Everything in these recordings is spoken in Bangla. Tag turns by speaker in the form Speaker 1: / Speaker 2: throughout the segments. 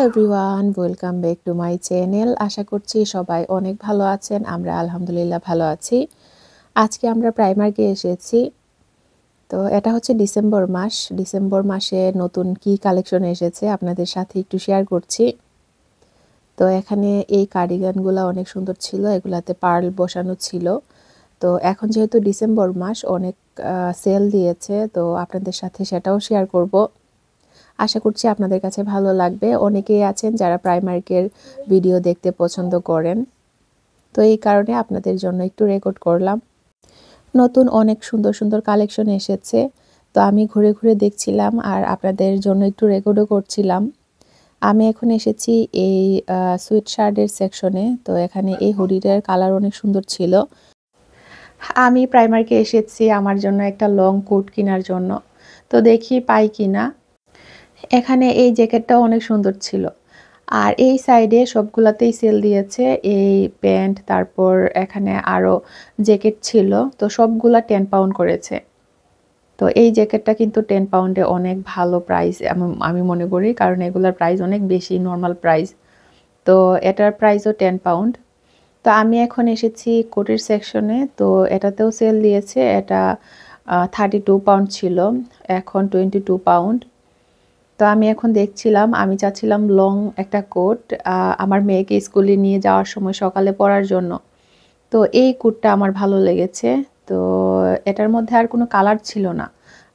Speaker 1: Everyone, welcome back to my channel. আশা করছি সবাই অনেক ভালো আছেন। আমরা আলহামদুলিল্লাহ ভালো আছি। আজকে আমরা প্রাইমার্কে এসেছি। তো এটা হচ্ছে ডিসেম্বর মাস। ডিসেম্বর মাসে নতুন কি কালেকশন এসেছে আপনাদের সাথে একটু শেয়ার করছি। তো এখানে এই কার্ডিগানগুলো অনেক সুন্দর ছিল, এগুলাতে পার্ল বসানো ছিল। তো এখন যেহেতু ডিসেম্বর মাস, অনেক সেল দিয়েছে, তো আপনাদের সাথে সেটাও শেয়ার করব। আশা করছি আপনাদের কাছে ভালো লাগবে। অনেকেই আছেন যারা প্রাইমার্কের ভিডিও দেখতে পছন্দ করেন, তো এই কারণে আপনাদের জন্য একটু রেকর্ড করলাম। নতুন অনেক সুন্দর সুন্দর কালেকশন এসেছে, তো আমি ঘুরে ঘুরে দেখছিলাম আর আপনাদের জন্য একটু রেকর্ডও করছিলাম। আমি এখন এসেছি এই সুইট শার্টের সেকশনে। তো এখানে এই হুডিটার কালার অনেক সুন্দর ছিল। আমি প্রাইমার্কে এসেছি আমার জন্য একটা লং কোট কেনার জন্য, তো দেখি পাই কিনা। এখানে এই জ্যাকেটটাও অনেক সুন্দর ছিল। আর এই সাইডে সবগুলাতেই সেল দিয়েছে এই প্যান্ট, তারপর এখানে আরও জ্যাকেট ছিল, তো সবগুলা 10 পাউন্ড করেছে। তো এই জ্যাকেটটা কিন্তু 10 পাউন্ডে অনেক ভালো প্রাইস আমি মনে করি, কারণ এগুলার প্রাইস অনেক বেশি নর্মাল প্রাইস। তো এটার প্রাইসও 10 পাউন্ড। তো আমি এখন এসেছি কোটের সেকশনে, তো এটাতেও সেল দিয়েছে। এটা 32 পাউন্ড ছিল, এখন 22 পাউন্ড। তো আমি এখন দেখছিলাম, আমি চাচ্ছিলাম লং একটা কোট আমার মেয়েকে স্কুলে নিয়ে যাওয়ার সময় সকালে পরার জন্য। তো এই কোটটা আমার ভালো লেগেছে। তো এটার মধ্যে আর কোনো কালার ছিল না,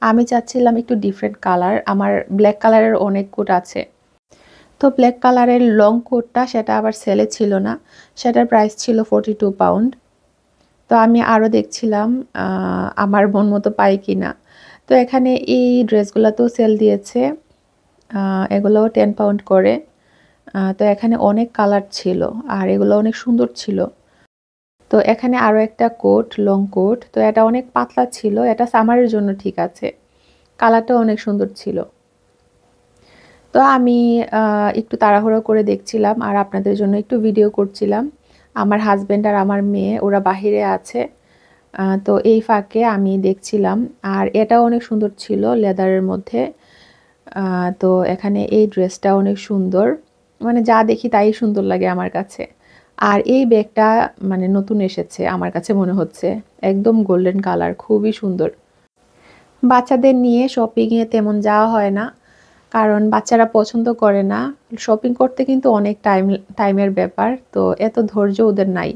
Speaker 1: আমি চাচ্ছিলাম একটু ডিফারেন্ট কালার। আমার ব্ল্যাক কালারের অনেক কোট আছে, তো ব্ল্যাক কালারের লং কোটটা সেটা আবার সেলে ছিল না, সেটার প্রাইস ছিল 42 পাউন্ড। তো আমি আরও দেখছিলাম আমার মন মতো পাই কিনা। তো এখানে এই ড্রেসগুলোতেও সেল দিয়েছে, এগুলোও 10 পাউন্ড করে। তো এখানে অনেক কালার ছিল আর এগুলো অনেক সুন্দর ছিল। তো এখানে আরও একটা কোট, লং কোট, তো এটা অনেক পাতলা ছিল, এটা সামারের জন্য ঠিক আছে। কালারটাও অনেক সুন্দর ছিল। তো আমি একটু তাড়াহুড়ো করে দেখছিলাম আর আপনাদের জন্য একটু ভিডিও করছিলাম। আমার হাজব্যান্ড আর আমার মেয়ে ওরা বাহিরে আছে, তো এই ফাঁকে আমি দেখছিলাম। আর এটাও অনেক সুন্দর ছিল লেদারের মধ্যে। তো এখানে এই ড্রেসটা অনেক সুন্দর, মানে যা দেখি তাই সুন্দর লাগে আমার কাছে। আর এই ব্যাগটা মানে নতুন এসেছে আমার কাছে মনে হচ্ছে, একদম গোল্ডেন কালার, খুবই সুন্দর। বাচ্চাদের নিয়ে শপিংয়ে তেমন যাওয়া হয় না, কারণ বাচ্চারা পছন্দ করে না। শপিং করতে কিন্তু অনেক টাইমের ব্যাপার, তো এত ধৈর্য ওদের নাই।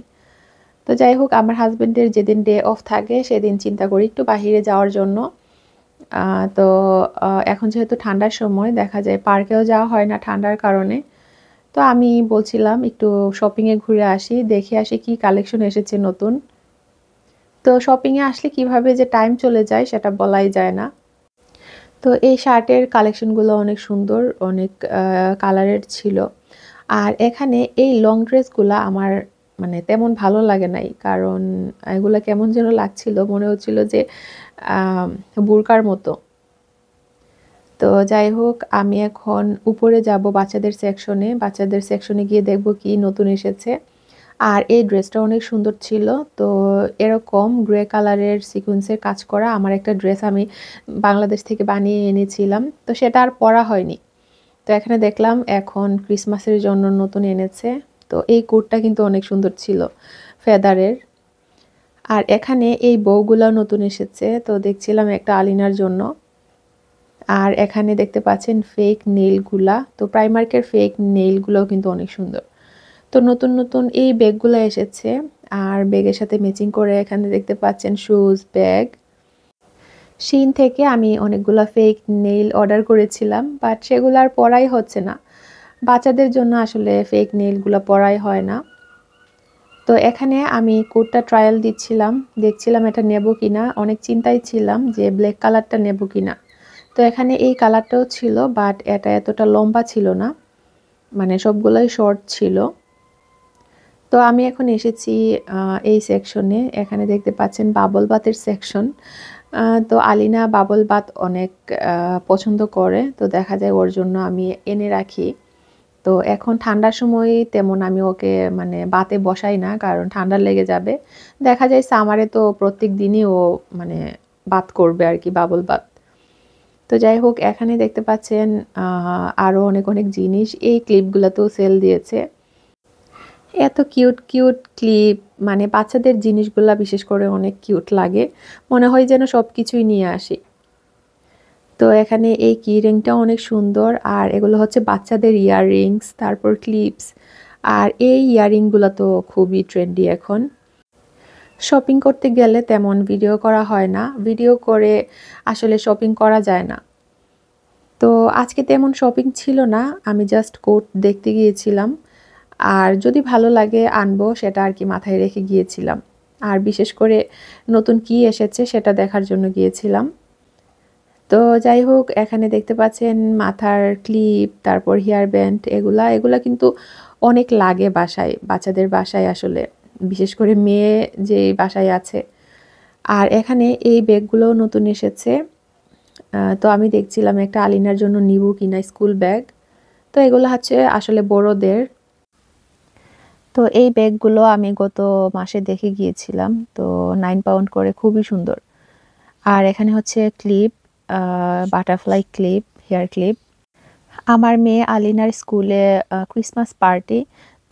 Speaker 1: তো যাই হোক, আমার হাজব্যান্ডের যেদিন ডে অফ থাকে সেদিন চিন্তা করি একটু বাহিরে যাওয়ার জন্য। তো এখন যেহেতু ঠান্ডার সময়, দেখা যায় পার্কেও যাওয়া হয় না ঠান্ডার কারণে। তো আমি বলছিলাম একটু শপিংয়ে ঘুরে আসি, দেখে আসি কি কালেকশন এসেছে নতুন। তো শপিংয়ে আসলে কিভাবে যে টাইম চলে যায় সেটা বলাই যায় না। তো এই শার্টের কালেকশনগুলো অনেক সুন্দর, অনেক কালারের ছিল। আর এখানে এই লং ড্রেসগুলো আমার মানে তেমন ভালো লাগে নাই, কারণ এগুলো কেমন যেন লাগছিল, মনে হচ্ছিল যে বুরকার মতো। তো যাই হোক, আমি এখন উপরে যাব বাচ্চাদের সেকশনে গিয়ে দেখব কি নতুন এসেছে। আর এই ড্রেসটা অনেক সুন্দর ছিল। তো এরকম গ্রে কালারের সিকোয়েন্সের কাজ করা আমার একটা ড্রেস আমি বাংলাদেশ থেকে বানিয়ে এনেছিলাম, তো সেটা আর পরা হয়নি। তো এখানে দেখলাম এখন ক্রিসমাসের জন্য নতুন এনেছে। তো এই কোটটা কিন্তু অনেক সুন্দর ছিল, ফেদারের। আর এখানে এই বউগুলো নতুন এসেছে, তো দেখছিলাম একটা আলিনার জন্য। আর এখানে দেখতে পাচ্ছেন ফেক নেইলগুলা, তো প্রাইমার্কের ফেক নেইলগুলোও কিন্তু অনেক সুন্দর। তো নতুন নতুন এই ব্যাগগুলো এসেছে, আর ব্যাগের সাথে ম্যাচিং করে এখানে দেখতে পাচ্ছেন শুজ, ব্যাগ। শিন থেকে আমি অনেকগুলো ফেক নেইল অর্ডার করেছিলাম, বাট সেগুলো আর পরাই হচ্ছে না। বাচ্চাদের জন্য আসলে ফেক নেইলগুলো পরাই হয় না। তো এখানে আমি কোটটা ট্রায়াল দিচ্ছিলাম, দেখছিলাম এটা নেব কিনা। অনেক চিন্তায় ছিলাম যে ব্ল্যাক কালারটা নেব কিনা। তো এখানে এই কালারটাও ছিল, বাট এটা এতটা লম্বা ছিল না, মানে সবগুলোই শর্ট ছিল। তো আমি এখন এসেছি এই সেকশনে। এখানে দেখতে পাচ্ছেন বাবল বাথের সেকশন। তো আলিনা বাবল বাথ অনেক পছন্দ করে, তো দেখা যায় ওর জন্য আমি এনে রাখি। তো এখন ঠান্ডার সময় তেমন আমি ওকে মানে বাতে বসাই না, কারণ ঠান্ডা লেগে যাবে। দেখা যায় সামারে তো প্রত্যেক দিনই ও মানে বাত করবে আর কি, বাবল বাত। তো যাই হোক, এখানে দেখতে পাচ্ছেন আরও অনেক অনেক জিনিস। এই ক্লিপগুলোতেও সেল দিয়েছে। এত কিউট কিউট ক্লিপ, মানে বাচ্চাদের জিনিসগুলা বিশেষ করে অনেক কিউট লাগে, মনে হয় যেন সব কিছুই নিয়ে আসি। তো এখানে এই কি রিংটা অনেক সুন্দর, আর এগুলো হচ্ছে বাচ্চাদের ইয়াররিংস, তারপর ক্লিপস। আর এই ইয়াররিংগুলো তো খুবই ট্রেন্ডি এখন। শপিং করতে গেলে তেমন ভিডিও করা হয় না, ভিডিও করে আসলে শপিং করা যায় না। তো আজকে তেমন শপিং ছিল না, আমি জাস্ট কোট দেখতে গিয়েছিলাম, আর যদি ভালো লাগে আনবো সেটা আর কি মাথায় রেখে গিয়েছিলাম। আর বিশেষ করে নতুন কি এসেছে সেটা দেখার জন্য গিয়েছিলাম। তো যাই হোক, এখানে দেখতে পাচ্ছেন মাথার ক্লিপ, তারপর হেয়ার ব্যান্ড, এগুলা কিন্তু অনেক লাগে বাসায়, বাচ্চাদের বাসায় আসলে, বিশেষ করে মেয়ে যে বাসায় আছে। আর এখানে এই ব্যাগগুলোও নতুন এসেছে। তো আমি দেখছিলাম একটা আলিনার জন্য নিব কিনা স্কুল ব্যাগ। তো এগুলো হচ্ছে আসলে বড়দের। তো এই ব্যাগগুলো আমি গত মাসে দেখে গিয়েছিলাম, তো 9 পাউন্ড করে, খুবই সুন্দর। আর এখানে হচ্ছে clip, butterfly clip, hair clip. আমার মেয়ে আলিনার স্কুলে ক্রিসমাস পার্টি,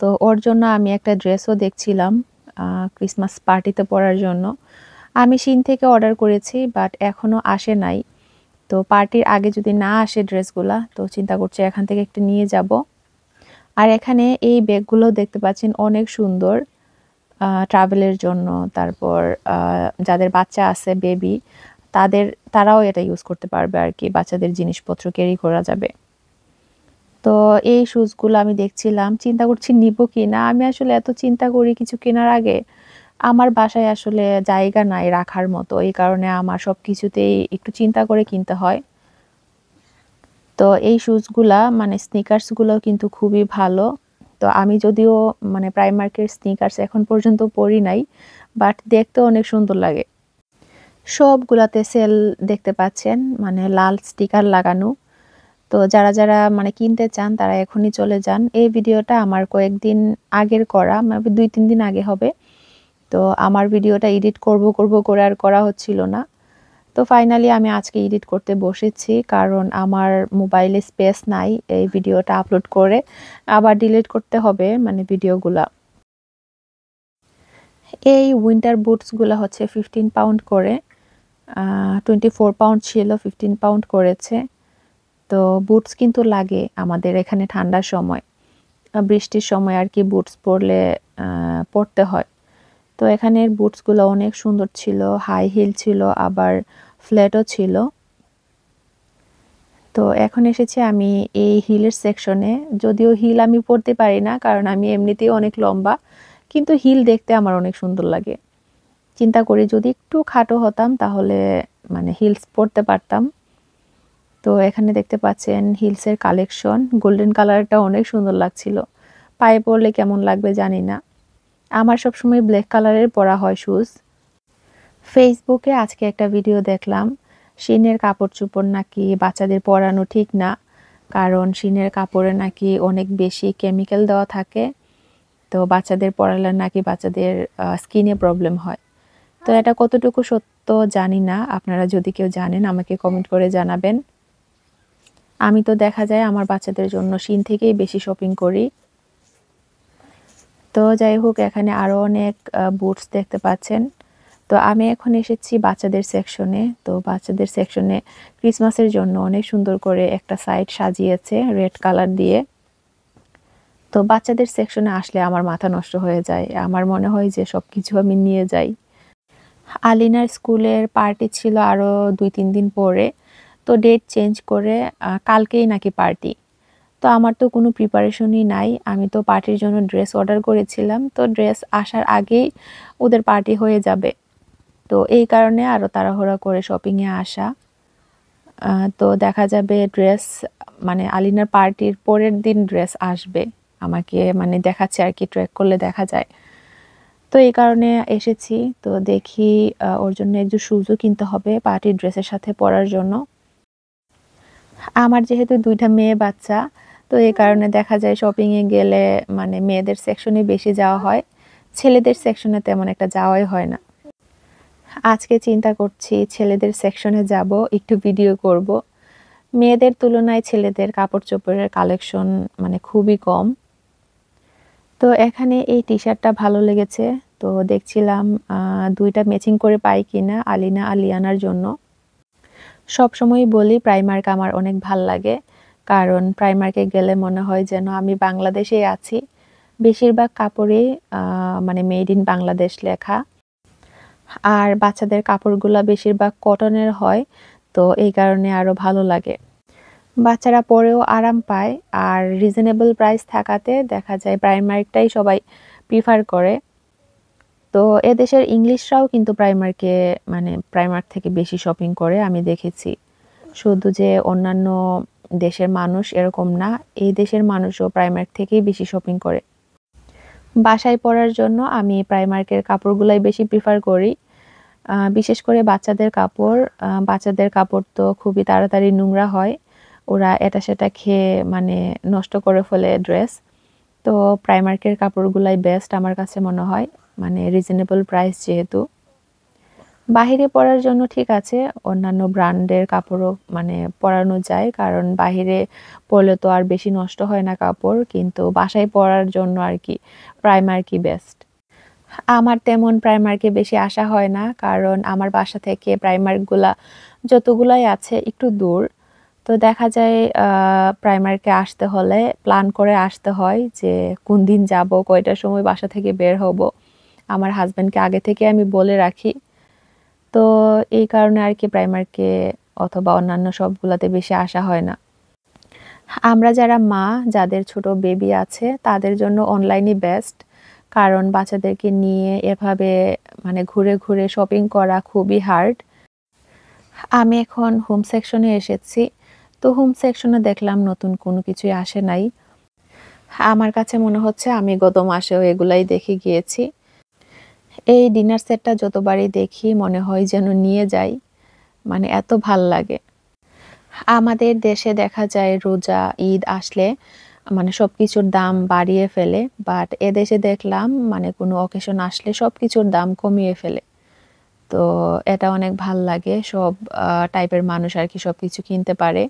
Speaker 1: তো ওর জন্য আমি একটা ড্রেসও দেখছিলাম ক্রিসমাস পার্টিতে পরার জন্য। আমি শিন থেকে অর্ডার করেছি, বাট এখনও আসে নাই। তো পার্টির আগে যদি না আসে ড্রেসগুলা, তো চিন্তা করছি এখান থেকে একটু নিয়ে যাব। আর এখানে এই ব্যাগগুলো দেখতে পাচ্ছেন অনেক সুন্দর, ট্রাভেলের জন্য। তারপর যাদের বাচ্চা আছে, বেবি, তারাও এটা ইউজ করতে পারবে আর কি, বাচ্চাদের জিনিসপত্র ক্যারি করা যাবে। তো এই শুজগুলো আমি দেখছিলাম, চিন্তা করছি নিব কি না। আমি আসলে এত চিন্তা করি কিছু কেনার আগে, আমার বাসায় আসলে জায়গা নাই রাখার মতো, এই কারণে আমার সব কিছুতেই একটু চিন্তা করে কিনতে হয়। তো এই শুজগুলা, মানে স্নিকার্সগুলো কিন্তু খুবই ভালো। তো আমি যদিও মানে প্রাইমার্কের স্নিকার্স এখন পর্যন্ত পরি নাই, বাট দেখতে অনেক সুন্দর লাগে। সবগুলাতে সেল দেখতে পাচ্ছেন, মানে লাল স্টিকার লাগানো। তো যারা যারা মানে কিনতে চান তারা এখনই চলে যান। এই ভিডিওটা আমার কয়েকদিন আগের করা, মানে 2-3 দিন আগে হবে। তো আমার ভিডিওটা এডিট করব করে আর করা হচ্ছিল না। তো ফাইনালি আমি আজকে এডিট করতে বসেছি, কারণ আমার মোবাইলে স্পেস নাই এই ভিডিওটা আপলোড করে আবার ডিলিট করতে হবে, মানে ভিডিওগুলা। এই উইন্টার বুটসগুলো হচ্ছে 15 পাউন্ড করে, 24 পাউন্ড ছিল, 15 পাউন্ড করেছে। তো বুটস কিন্তু লাগে আমাদের এখানে ঠান্ডার সময়, বৃষ্টির সময় আর কি বুটস পরতে হয়। তো এখানের বুটসগুলো অনেক সুন্দর ছিল, হাই হিল ছিল, আবার ফ্ল্যাটও ছিল। তো এখন এসেছি আমি এই হিলের সেকশনে। যদিও হিল আমি পরতে পারি না, কারণ আমি এমনিতেই অনেক লম্বা, কিন্তু হিল দেখতে আমার অনেক সুন্দর লাগে। চিন্তা করি যদি একটু খাটো হতাম তাহলে মানে হিলস পরতে পারতাম। তো এখানে দেখতে পাচ্ছেন হিলসের কালেকশন, গোল্ডেন কালারটা অনেক সুন্দর লাগছিল, পায়ে পরলে কেমন লাগবে জানি না। আমার সবসময় ব্ল্যাক কালারের পরা হয় শুজ। ফেসবুকে আজকে একটা ভিডিও দেখলাম, শিনের কাপড় চোপড় নাকি বাচ্চাদের পরানো ঠিক না, কারণ শিনের কাপড়ে নাকি অনেক বেশি কেমিক্যাল দেওয়া থাকে। তো বাচ্চাদের পরালে নাকি বাচ্চাদের স্কিনে প্রবলেম হয়। তো এটা কতটুকু সত্য জানি না, আপনারা যদি কেউ জানেন আমাকে কমেন্ট করে জানাবেন। আমি তো দেখা যায় আমার বাচ্চাদের জন্য শিন থেকেই বেশি শপিং করি। তো যাই হোক, এখানে আরও অনেক বুটস দেখতে পাচ্ছেন। তো আমি এখন এসেছি বাচ্চাদের সেকশনে। তো বাচ্চাদের সেকশনে ক্রিসমাসের জন্য অনেক সুন্দর করে একটা সাইড সাজিয়েছে রেড কালার দিয়ে। তো বাচ্চাদের সেকশনে আসলে আমার মাথা নষ্ট হয়ে যায়, আমার মনে হয় যে সব কিছু আমি নিয়ে যাই। আলিনার স্কুলের পার্টি ছিল আরও 2-3 দিন পরে, তো ডেট চেঞ্জ করে কালকেই নাকি পার্টি। তো আমার তো কোনো প্রিপারেশনই নাই, আমি তো পার্টির জন্য ড্রেস অর্ডার করেছিলাম, তো ড্রেস আসার আগেই ওদের পার্টি হয়ে যাবে। তো এই কারণে আরও তাড়াহুড়া করে শপিংয়ে আসা। তো দেখা যাবে ড্রেস, মানে আলিনার পার্টির পরের দিন ড্রেস আসবে, আমাকে মানে দেখাচ্ছে আর কি, ট্র্যাক করলে দেখা যায়। তো এই কারণে এসেছি। তো দেখি ওর জন্য একটু শুজও কিনতে হবে পার্টির ড্রেসের সাথে পরার জন্য। আমার যেহেতু 2টা মেয়ে বাচ্চা, তো এই কারণে দেখা যায় শপিংয়ে গেলে মানে মেয়েদের সেকশনে বেশি যাওয়া হয়, ছেলেদের সেকশনে তেমন একটা যাওয়াই হয় না। আজকে চিন্তা করছি ছেলেদের সেকশনে যাব, একটু ভিডিও করব। মেয়েদের তুলনায় ছেলেদের কাপড় চোপড়ের কালেকশন মানে খুবই কম। তো এখানে এই টি-শার্টটা ভালো লেগেছে। তো দেখছিলাম ২ টা ম্যাচিং করে পাই কিনা আলিনা আর লিয়ানার জন্য। সবসময়ই বলি প্রাইমার্ক আমার অনেক ভাল লাগে। কারণ প্রাইমার্কে গেলে মনে হয় যেন আমি বাংলাদেশেই আছি। বেশিরভাগ কাপড়েই মানে মেড ইন বাংলাদেশ লেখা। আর বাচ্চাদের কাপড়গুলা বেশিরভাগ কটনের হয়। তো এই কারণে আরো ভালো লাগে। বাচ্চারা পরেও আরাম পায় আর রিজনেবল প্রাইস থাকাতে দেখা যায় প্রাইমার্কটাই সবাই প্রিফার করে। তো এদেশের ইংলিশরাও কিন্তু প্রাইমার্কে মানে প্রাইমার্ক থেকে বেশি শপিং করে আমি দেখেছি। শুধু যে অন্যান্য দেশের মানুষ এরকম না, এই দেশের মানুষও প্রাইমার্ক থেকেই বেশি শপিং করে। বাসায় পরার জন্য আমি প্রাইমার্কের কাপড়গুলাই বেশি প্রিফার করি। বিশেষ করে বাচ্চাদের কাপড়। বাচ্চাদের কাপড় তো খুবই তাড়াতাড়ি নোংরা হয়। ওরা এটা সেটা খেয়ে মানে নষ্ট করে ফেলে ড্রেস। তো প্রাইমার্কের কাপড়গুলাই বেস্ট আমার কাছে মনে হয়। মানে রিজনেবল প্রাইস যেহেতু। বাহিরে পরার জন্য ঠিক আছে, অন্যান্য ব্র্যান্ডের কাপড়ও মানে পরানো যায়। কারণ বাহিরে পরলে তো আর বেশি নষ্ট হয় না কাপড়। কিন্তু বাসায় পরার জন্য আরকি প্রাইমার্কই বেস্ট। আমার তেমন প্রাইমার্কে বেশি আসা হয় না। কারণ আমার বাসা থেকে প্রাইমার্কগুলা যতগুলাই আছে একটু দূর। তো দেখা যায় প্রাইমার্কে আসতে হলে প্ল্যান করে আসতে হয় যে কোন দিন যাব, কয়টার সময় বাসা থেকে বের হব। আমার হাসব্যান্ডকে আগে থেকে আমি বলে রাখি। তো এই কারণে আরকি প্রাইমার্কে অথবা অন্যান্য সবগুলাতে বেশি আসা হয় না। আমরা যারা মা, যাদের ছোট বেবি আছে তাদের জন্য অনলাইনই বেস্ট। কারণ বাচ্চাদেরকে নিয়ে এভাবে মানে ঘুরে, ঘুরে শপিং করা খুবই হার্ড। আমি এখন হোম সেকশনে এসেছি। তো হোম সেকশনে দেখলাম নতুন কোনো কিছুই আসে নাই। আমার কাছে মনে হচ্ছে আমি গত মাসেও এগুলাই দেখে গিয়েছি। এই ডিনার সেটটা যতবারই দেখি মনে হয় যেন নিয়ে যাই। মানে এত ভাল লাগে। আমাদের দেশে দেখা যায় রোজা, ঈদ আসলে মানে সবকিছুর দাম বাড়িয়ে ফেলে। বাট এদেশে দেখলাম মানে কোনো অকেশন আসলে সবকিছুর দাম কমিয়ে ফেলে। তো এটা অনেক ভাল লাগে। সব টাইপের মানুষ আরকি সবকিছু কিনতে পারে।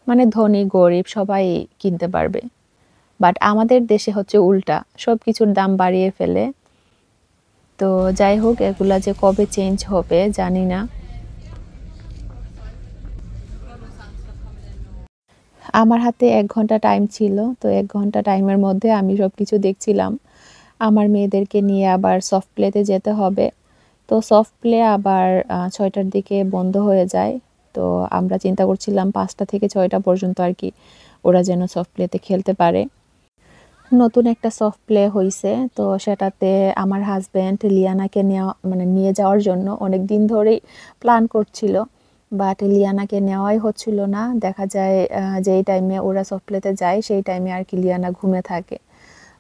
Speaker 1: মানে ধনী, গরিব সবাই কিনতে পারবে। বাট আমাদের দেশে হচ্ছে উল্টা। সবকিছুর দাম বাড়িয়ে ফেলে। তো যাই হোক এগুলা যে কবে চেঞ্জ হবে জানি না। আমার হাতে ১ ঘন্টা টাইম ছিল। তো ১ ঘন্টা টাইমের মধ্যে আমি সবকিছু দেখছিলাম। আমার মেয়েদেরকে নিয়ে আবার সফট প্লেতে যেতে হবে। তো সফট প্লে আবার ৬ টার দিকে বন্ধ হয়ে যায়। তো আমরা চিন্তা করছিলাম ৫ টা থেকে ৬ টা পর্যন্ত আরকি ওরা যেন সফট প্লেতে খেলতে পারে। নতুন একটা সফট প্লে হইছে। তো সেটাতে আমার হাসব্যান্ড লিয়ানাকে নেওয়া মানে নিয়ে যাওয়ার জন্য অনেকদিন ধরেই প্ল্যান করছিল। বাট লিয়ানাকে নেওয়াই হচ্ছিল না। দেখা যায় যেই টাইমে ওরা সফট প্লেতে যায় সেই টাইমে আরকি লিয়ানা ঘুমে থাকে।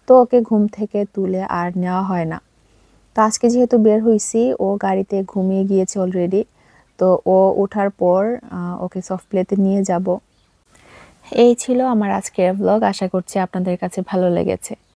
Speaker 1: তো ওকে ঘুম থেকে তুলে আর নেওয়া হয় না। তো আজকে যেহেতু বের হইছি, ও গাড়িতে ঘুমিয়ে গিয়েছে অলরেডি। তো ও ওঠার পর ওকে সফট প্লেতে নিয়ে যাব। এই ছিল আমার আজকের ভ্লগ। আশা করছি আপনাদের কাছে ভালো লেগেছে।